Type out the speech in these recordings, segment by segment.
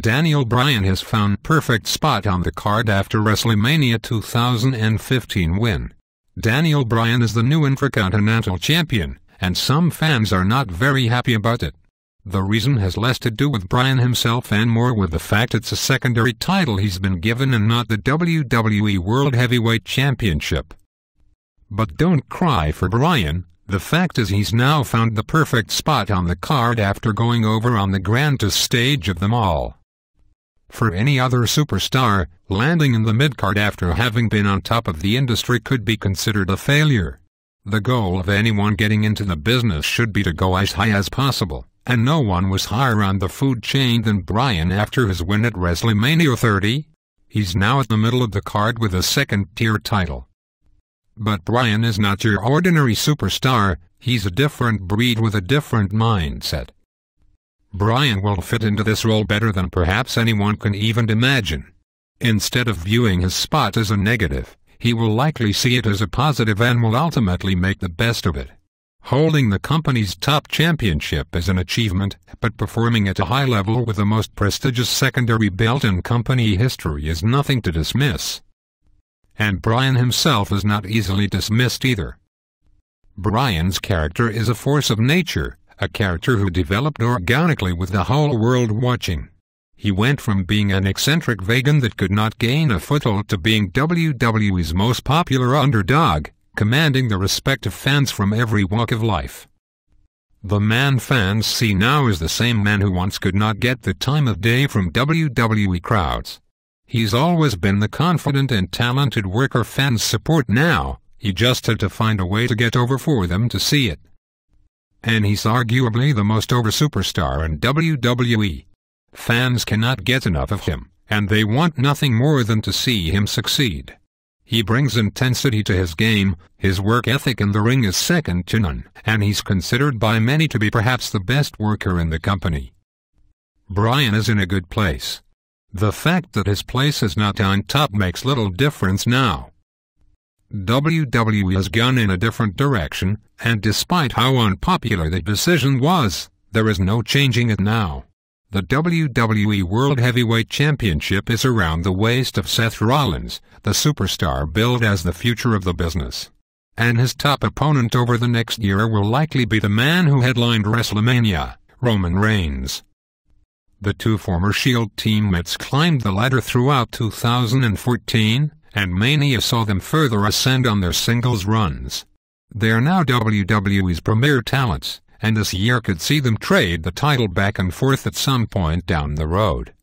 Bryan has found perfect spot on the card after WrestleMania 2015 win. Daniel Bryan is the new intercontinental champion, and some fans are not very happy about it. The reason has less to do with Bryan himself and more with the fact it's a secondary title he's been given and not the WWE World Heavyweight Championship. But don't cry for Bryan. The fact is he's now found the perfect spot on the card after going over on the grandest stage of them all. For any other superstar, landing in the midcard after having been on top of the industry could be considered a failure. The goal of anyone getting into the business should be to go as high as possible, and no one was higher on the food chain than Bryan after his win at WrestleMania 30. He's now at the middle of the card with a second-tier title. But Bryan is not your ordinary superstar, he's a different breed with a different mindset. Bryan will fit into this role better than perhaps anyone can even imagine. Instead of viewing his spot as a negative, he will likely see it as a positive and will ultimately make the best of it. Holding the company's top championship is an achievement, but performing at a high level with the most prestigious secondary belt in company history is nothing to dismiss. And Bryan himself is not easily dismissed either. Bryan's character is a force of nature, a character who developed organically with the whole world watching. He went from being an eccentric vegan that could not gain a foothold to being WWE's most popular underdog, commanding the respect of fans from every walk of life. The man fans see now is the same man who once could not get the time of day from WWE crowds. He's always been the confident and talented worker fans support now, he just had to find a way to get over for them to see it. And he's arguably the most over superstar in WWE. Fans cannot get enough of him, and they want nothing more than to see him succeed. He brings intensity to his game, his work ethic in the ring is second to none, and he's considered by many to be perhaps the best worker in the company. Bryan is in a good place. The fact that his place is not on top makes little difference now. WWE has gone in a different direction, and despite how unpopular the decision was, there is no changing it now. The WWE World Heavyweight Championship is around the waist of Seth Rollins, the superstar billed as the future of the business. And his top opponent over the next year will likely be the man who headlined WrestleMania, Roman Reigns. The two former Shield teammates climbed the ladder throughout 2014, and Mania saw them further ascend on their singles runs. They are now WWE's premier talents, and this year could see them trade the title back and forth at some point down the road.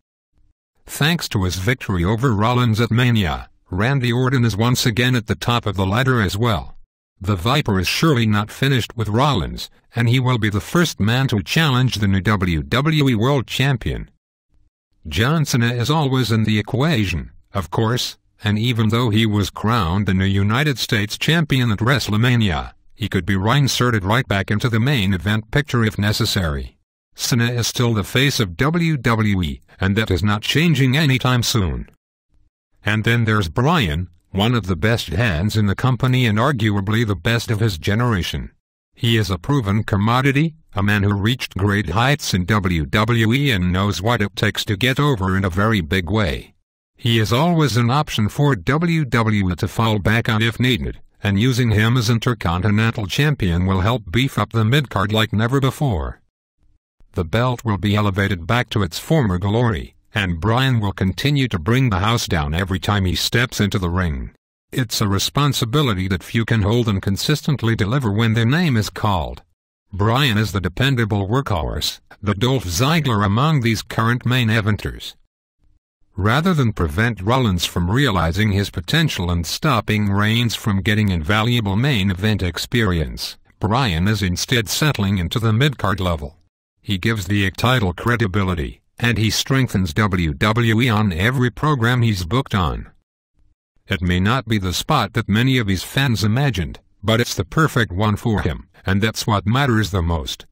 Thanks to his victory over Rollins at Mania, Randy Orton is once again at the top of the ladder as well. The Viper is surely not finished with Rollins, and he will be the first man to challenge the new WWE World Champion. John Cena is always in the equation, of course, and even though he was crowned the new United States Champion at WrestleMania, he could be reinserted right back into the main event picture if necessary. Cena is still the face of WWE, and that is not changing anytime soon. And then there's Bryan, one of the best hands in the company and arguably the best of his generation. He is a proven commodity, a man who reached great heights in WWE and knows what it takes to get over in a very big way. He is always an option for WWE to fall back on if needed, and using him as Intercontinental Champion will help beef up the midcard like never before. The belt will be elevated back to its former glory, and Bryan will continue to bring the house down every time he steps into the ring. It's a responsibility that few can hold and consistently deliver when their name is called. Bryan is the dependable workhorse, the Dolph Ziggler among these current main eventers. Rather than prevent Rollins from realizing his potential and stopping Reigns from getting invaluable main event experience, Bryan is instead settling into the midcard level. He gives the title credibility, and he strengthens WWE on every program he's booked on. It may not be the spot that many of his fans imagined, but it's the perfect one for him, and that's what matters the most.